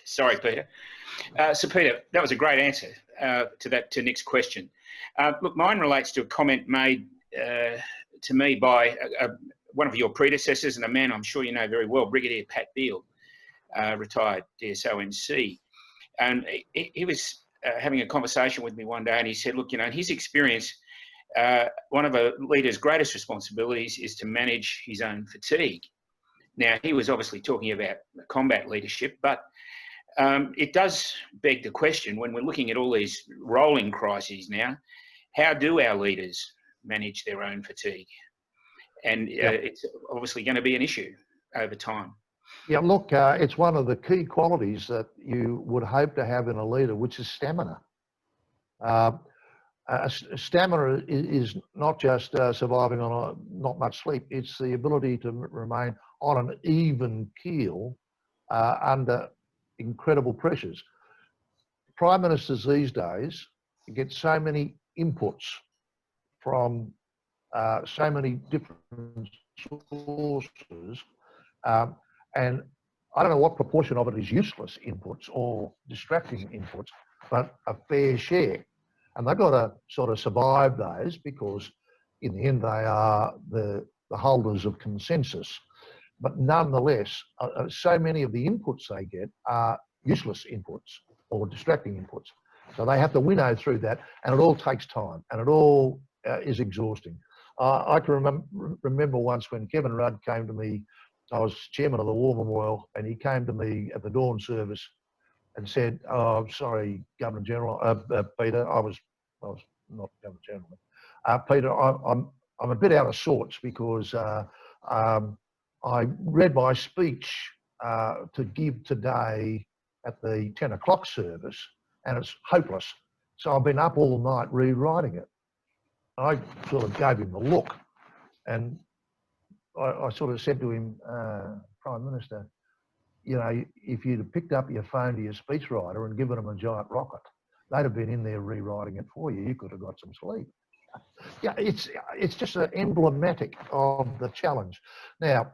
Sorry, Peter. So, Peter, that was a great answer to Nick's question. Look, mine relates to a comment made to me by one of your predecessors and a man I'm sure you know very well, Brigadier Pat Beale, retired DSO-NC. And he was having a conversation with me one day, and he said, look, you know, in his experience, one of a leader's greatest responsibilities is to manage his own fatigue. Now, he was obviously talking about combat leadership, but it does beg the question, when we're looking at all these rolling crises now, how do our leaders manage their own fatigue? And it's obviously going to be an issue over time. Yeah, look, it's one of the key qualities that you would hope to have in a leader, which is stamina. Stamina is not just surviving on not much sleep, it's the ability to remain on an even keel under incredible pressures. Prime ministers these days get so many inputs from so many different sources, and I don't know what proportion of it is useless inputs or distracting inputs, but a fair share. And they've got to sort of survive those, because in the end they are the holders of consensus. But nonetheless, so many of the inputs they get are useless inputs or distracting inputs. So they have to winnow through that, and it all takes time, and it all is exhausting. I can remember once when Kevin Rudd came to me. I was chairman of the War Memorial, and he came to me at the dawn service and said, "Oh, I'm sorry, Governor General, Peter. I was not Governor General. Peter, I'm a bit out of sorts because I read my speech to give today at the 10 o'clock service, and it's hopeless. So I've been up all night rewriting it." I sort of gave him the look, and I sort of said to him, "Prime Minister, you know, if you'd have picked up your phone to your speechwriter and given them a giant rocket, they'd have been in there rewriting it for you. You could have got some sleep." Yeah, it's just emblematic of the challenge. Now,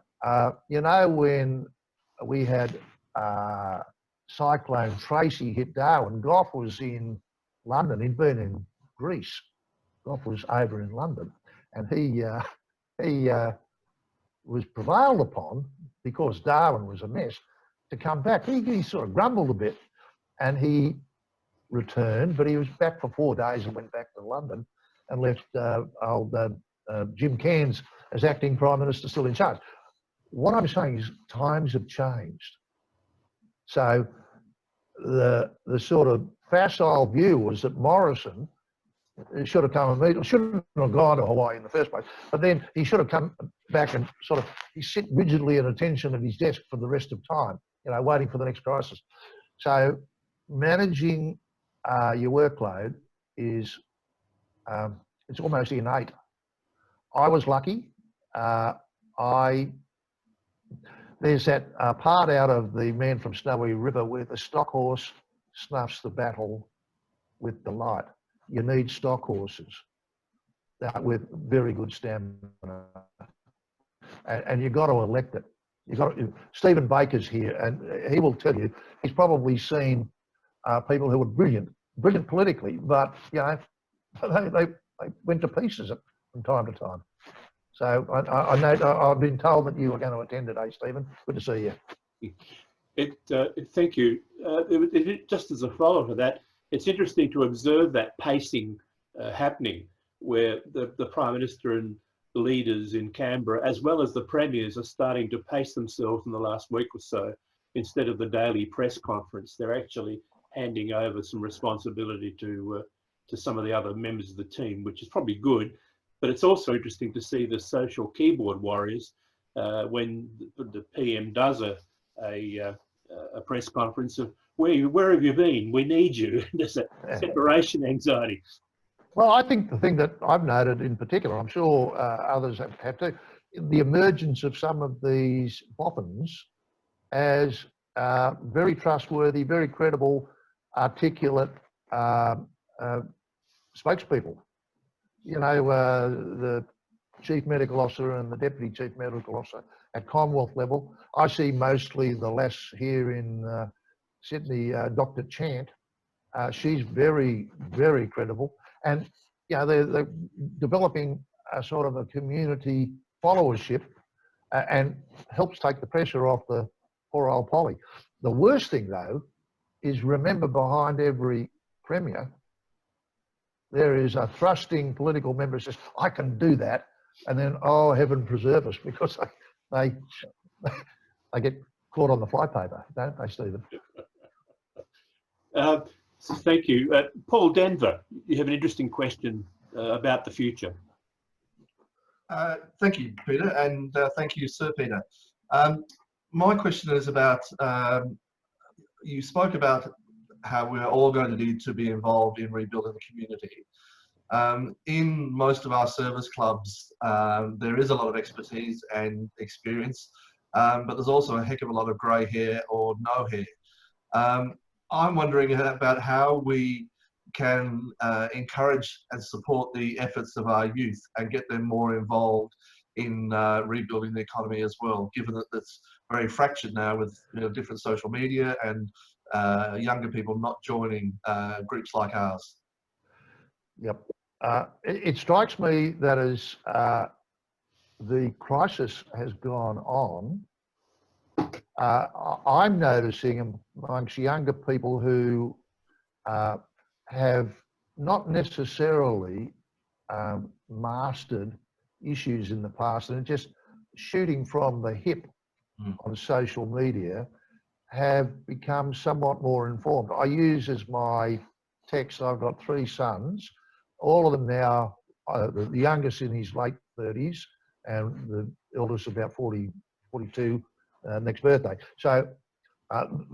you know, when we had Cyclone Tracy hit Darwin, Gough was in London. He'd been in Greece. Gough was over in London, and he was prevailed upon, because Darwin was a mess, to come back. He sort of grumbled a bit, and he returned, but he was back for 4 days and went back to London and left old Jim Cairns as acting Prime Minister still in charge. What I'm saying is times have changed. So the sort of facile view was that Morrison should have come immediately, shouldn't have gone to Hawaii in the first place, but then he should have come back and sort of, he sit rigidly at attention at his desk for the rest of time, you know, waiting for the next crisis. So managing your workload is, it's almost innate. I was lucky. There's that part out of The Man from Snowy River where the stock horse snuffs the battle with delight. You need stock horses with very good stamina, and you've got to elect it. Stephen Baker's here, and he will tell you he's probably seen people who were brilliant politically, but you know they went to pieces from time to time. So I know I've been told that you were going to attend today, Stephen. Good to see you. Thank you. Just as a follow-up to that, it's interesting to observe that pacing happening, where the Prime Minister and the leaders in Canberra, as well as the premiers, are starting to pace themselves in the last week or so. Instead of the daily press conference, they're actually handing over some responsibility to some of the other members of the team, which is probably good. But it's also interesting to see the social keyboard warriors when the PM does a press conference of where have you been? We need you. There's a separation anxiety. Well, I think the thing that I've noted in particular, I'm sure others have too, the emergence of some of these boffins as very trustworthy, very credible, articulate spokespeople. You know, the Chief Medical Officer and the Deputy Chief Medical Officer at Commonwealth level. I see mostly the less here in Sydney, Dr. Chant. She's very, very credible. And, you know, they're developing a sort of a community followership and helps take the pressure off the poor old Polly. The worst thing, though, is remember behind every premier, there is a thrusting political member who says, I can do that. And then, oh, heaven preserve us, because they get caught on the flypaper, don't they, Stephen? Thank you. Paul Denver, you have an interesting question about the future. Thank you, Peter, and thank you, Sir Peter. My question is about, you spoke about how we're all going to need to be involved in rebuilding the community. In most of our service clubs, there is a lot of expertise and experience, but there's also a heck of a lot of grey hair or no hair. I'm wondering about how we can encourage and support the efforts of our youth and get them more involved in rebuilding the economy as well, given that it's very fractured now with different social media and younger people not joining groups like ours. Yep. It strikes me that as the crisis has gone on, I'm noticing amongst younger people who have not necessarily mastered issues in the past and just shooting from the hip on social media, have become somewhat more informed. I use as my text, I've got 3 sons, all of them now, the youngest in his late 30s and the eldest about 40, 42 next birthday. So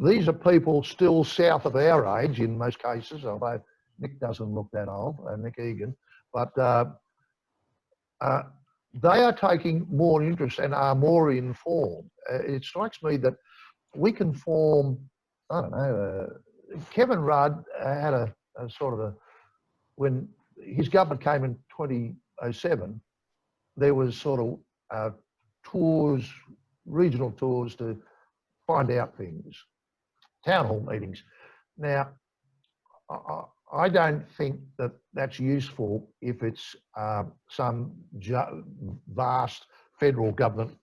these are people still south of our age in most cases, although Nick doesn't look that old, Nick Egan, but they are taking more interest and are more informed. It strikes me that we can form, I don't know, Kevin Rudd had a sort of when his government came in 2007, there was sort of tours, regional tours to find out things, town hall meetings. Now, I don't think that that's useful if it's some vast federal government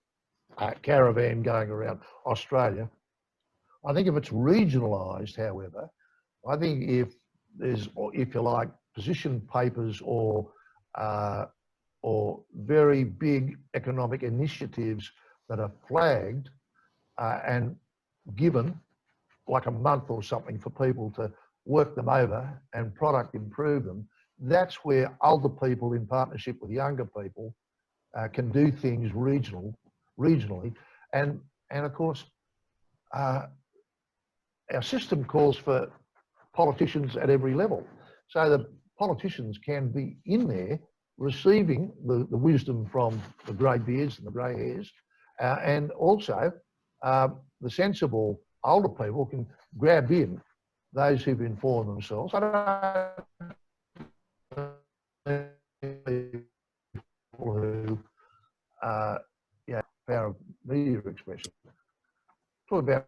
caravan going around Australia. I think if it's regionalised, however, I think if there's, if you like, position papers or very big economic initiatives that are flagged and given like a month or something for people to work them over and product improve them, that's where older people in partnership with younger people can do things regionally. And of course, our system calls for politicians at every level. So the politicians can be in there receiving the wisdom from the grey beards and the grey hairs, and also the sensible older people can grab in those who've informed themselves. I don't know people who, power of media expression. Talk about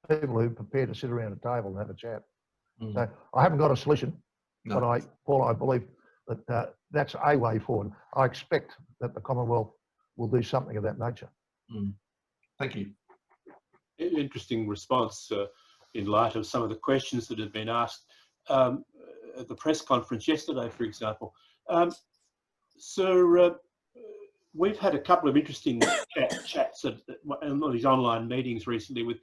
people who are prepared to sit around a table and have a chat. So I haven't got a solution, but Paul, I believe that that's a way forward. I expect that the Commonwealth will do something of that nature. Thank you. Interesting response in light of some of the questions that have been asked at the press conference yesterday, for example. So we've had a couple of interesting chats at these online meetings recently with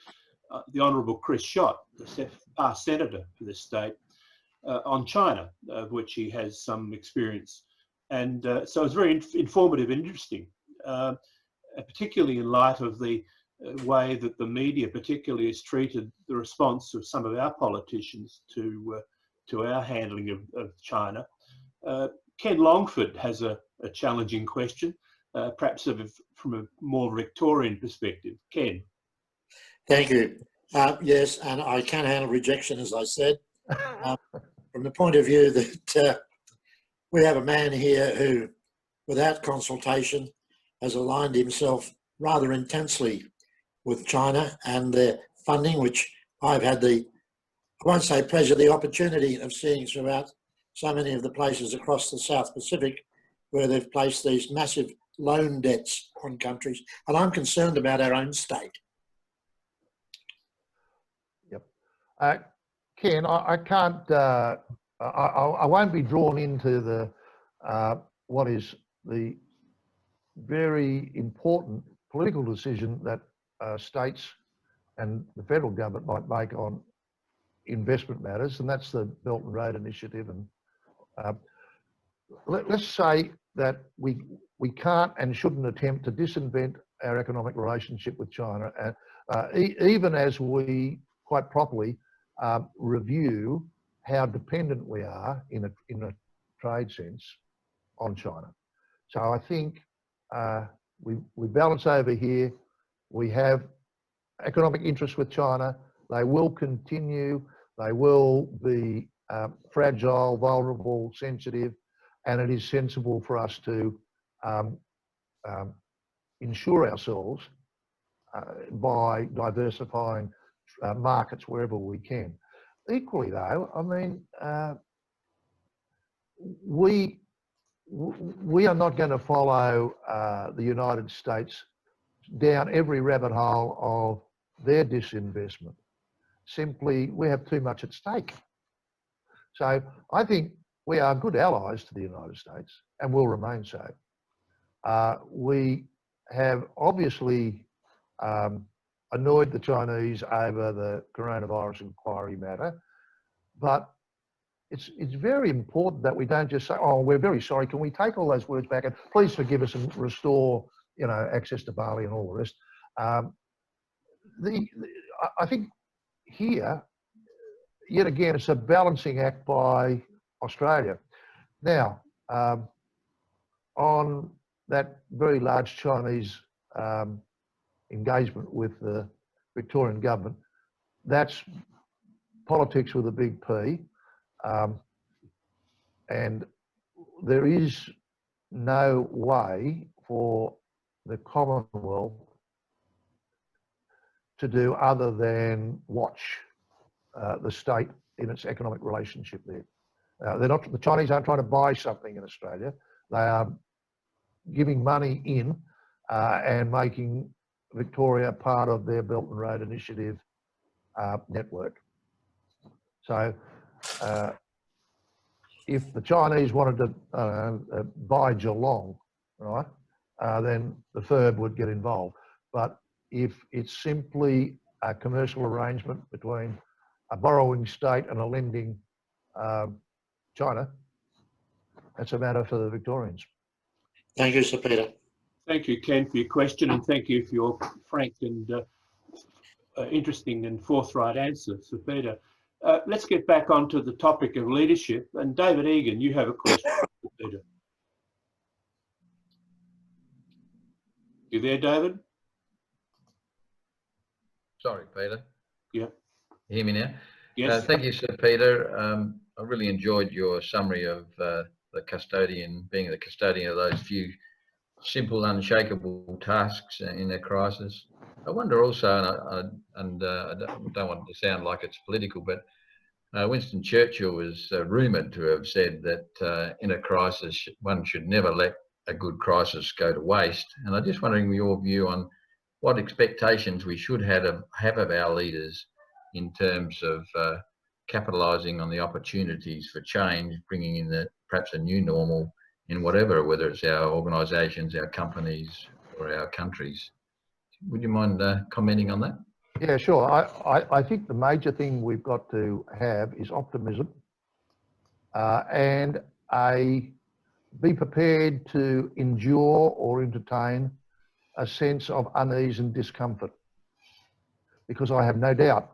the Honourable Chris Schott, the past senator for this state, on China, of which he has some experience. And so it's very informative and interesting, particularly in light of the way that the media particularly has treated the response of some of our politicians to our handling of China. Ken Longford has a challenging question, perhaps from a more Victorian perspective. Ken. Thank you. Yes, and I can handle rejection, as I said. From the point of view that we have a man here who, without consultation, has aligned himself rather intensely with China and their funding, which I've had the, I won't say pleasure, the opportunity of seeing throughout so many of the places across the South Pacific where they've placed these massive loan debts on countries. And I'm concerned about our own state. Yep. Ken, I can't, I won't be drawn into the what is the very important political decision that states and the federal government might make on investment matters, and that's the Belt and Road Initiative. And let's say that we can't and shouldn't attempt to disinvent our economic relationship with China, even as we quite properly review how dependent we are in a trade sense on China. So I think we balance over here. We have economic interests with China. They will continue. They will be fragile, vulnerable, sensitive, and it is sensible for us to ensure ourselves by diversifying markets wherever we can. Equally though, I mean, we are not going to follow the United States down every rabbit hole of their disinvestment. Simply, we have too much at stake. So I think we are good allies to the United States and will remain so. We have obviously annoyed the Chinese over the coronavirus inquiry matter, but it's very important that we don't just say, oh, we're very sorry, can we take all those words back and please forgive us and restore, you know, access to barley and all the rest. I think here, yet again, it's a balancing act by Australia. Now, on that very large Chinese engagement with the Victorian government, that's politics with a big P. And there is no way for the Commonwealth to do other than watch the state in its economic relationship there. The Chinese aren't trying to buy something in Australia. They are giving money in and making Victoria part of their Belt and Road Initiative network. So if the Chinese wanted to buy Geelong, right, then the FIRB would get involved. But if it's simply a commercial arrangement between a borrowing state and a lending China, that's a matter for the Victorians. Thank you, Sir Peter. Thank you, Ken, for your question, and thank you for your frank and interesting and forthright answer, Sir Peter. Let's get back onto the topic of leadership. And David Egan, you have a question, Sir Peter. You there, David? Sorry, Peter. Yeah. You hear me now? Yes. Thank you, Sir Peter. I really enjoyed your summary of the custodian, being the custodian of those few simple, unshakable tasks in a crisis. I wonder also, and I don't want it to sound like it's political, but Winston Churchill was rumoured to have said that in a crisis, one should never let a good crisis go to waste. And I'm just wondering your view on what expectations we should have of our leaders in terms of capitalising on the opportunities for change, bringing in perhaps a new normal in whatever, whether it's our organisations, our companies, or our countries. Would you mind commenting on that? Yeah, sure. I think the major thing we've got to have is optimism and be prepared to endure or entertain a sense of unease and discomfort. Because I have no doubt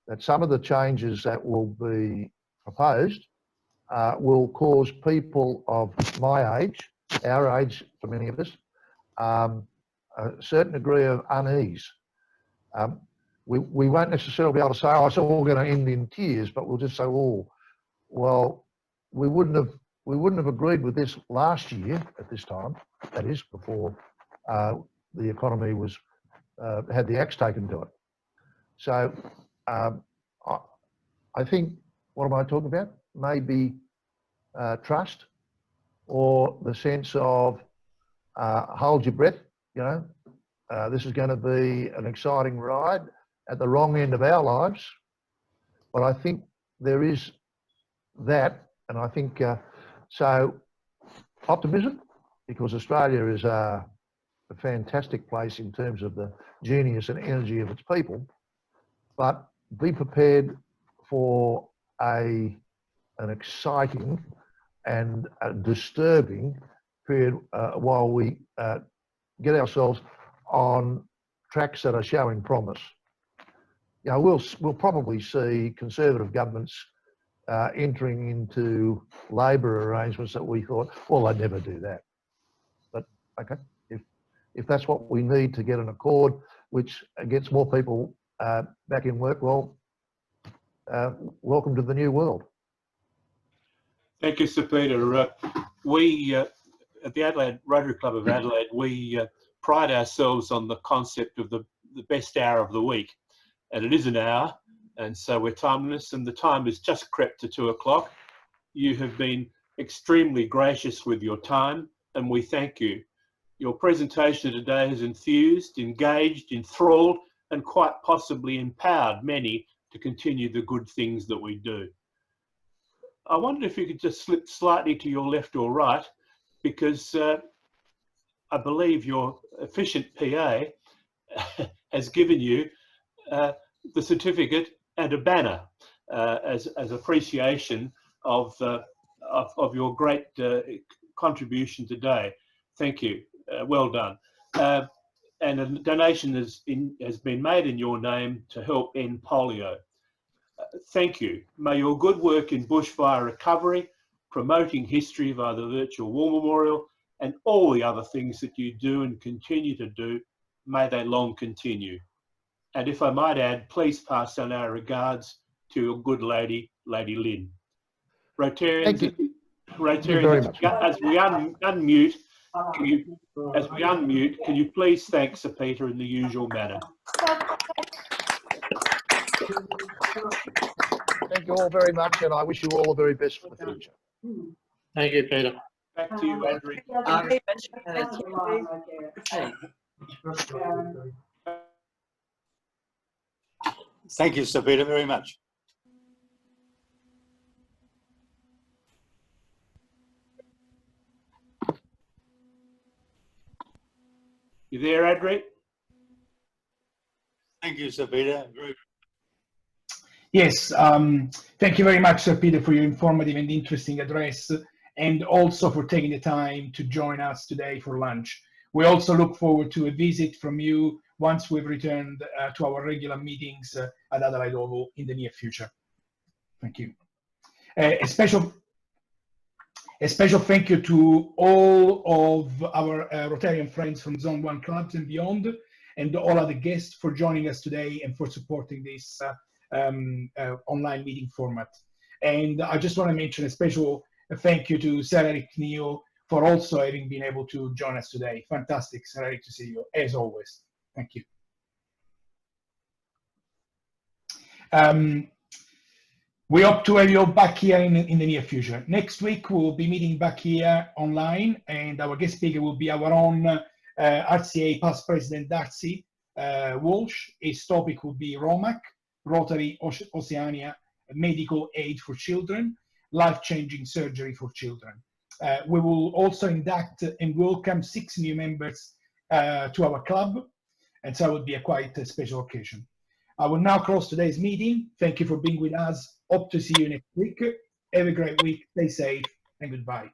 that some of the changes that will be proposed will cause people of my age, our age for many of us, a certain degree of unease. We won't necessarily be able to say, oh, it's all going to end in tears, but we'll just say, oh, well, we wouldn't have agreed with this last year at this time, that is, before the economy was had the axe taken to it. So I think, what am I talking about? Maybe trust, or the sense of hold your breath, you know, this is going to be an exciting ride at the wrong end of our lives. But I think there is that, and I think, so optimism, because Australia is a fantastic place in terms of the genius and energy of its people, but be prepared for an exciting and a disturbing period while we get ourselves on tracks that are showing promise. You know, we'll probably see Conservative governments entering into labour arrangements that we thought, well, they'd never do that. But okay, if that's what we need to get an accord which gets more people back in work, well, welcome to the new world. Thank you, Sir Peter. We at the Adelaide Rotary Club of Adelaide, we pride ourselves on the concept of the best hour of the week, and it is an hour, and so we're timeless, and the time has just crept to 2 o'clock. You have been extremely gracious with your time, and we thank you. Your presentation today has enthused, engaged, enthralled, and quite possibly empowered many to continue the good things that we do. I wonder if you could just slip slightly to your left or right, because I believe your efficient PA has given you the certificate and a banner as appreciation of your great contribution today. Thank you. Well done. And a donation has been made in your name to help end polio. Thank you. May your good work in bushfire recovery, promoting history via the Virtual War Memorial, and all the other things that you do and continue to do, may they long continue. And if I might add, please pass on our regards to your good lady, Lady Lynn. Rotarians, as we unmute, can you please thank Sir Peter in the usual manner? Thank you all very much, and I wish you all the very best for the future. Thank you, Peter. Back to you, Andrew. Thank you, Sir Peter, very much. You there, Adri? Thank you, Sir Peter. Yes, thank you very much, Sir Peter, for your informative and interesting address, and also for taking the time to join us today for lunch. We also look forward to a visit from you once we've returned to our regular meetings at Adelaide Oval in the near future. Thank you. A special thank you to all of our Rotarian friends from Zone 1 clubs and beyond, and all other guests for joining us today and for supporting this online meeting format. And I just want to mention a special thank you to Sir Eric Neal for also having been able to join us today. Fantastic, Sir Eric, to see you, as always. Thank you. We hope to have you all back here in the near future. Next week, we'll be meeting back here online, and our guest speaker will be our own RCA past president, Darcy Walsh. His topic will be ROMAC, Rotary Oceania, Medical Aid for Children, Life-Changing Surgery for Children. We will also induct and welcome 6 new members to our club, and so it will be a quite special occasion. I will now close today's meeting. Thank you for being with us. Hope to see you next week. Have a great week. Stay safe and goodbye.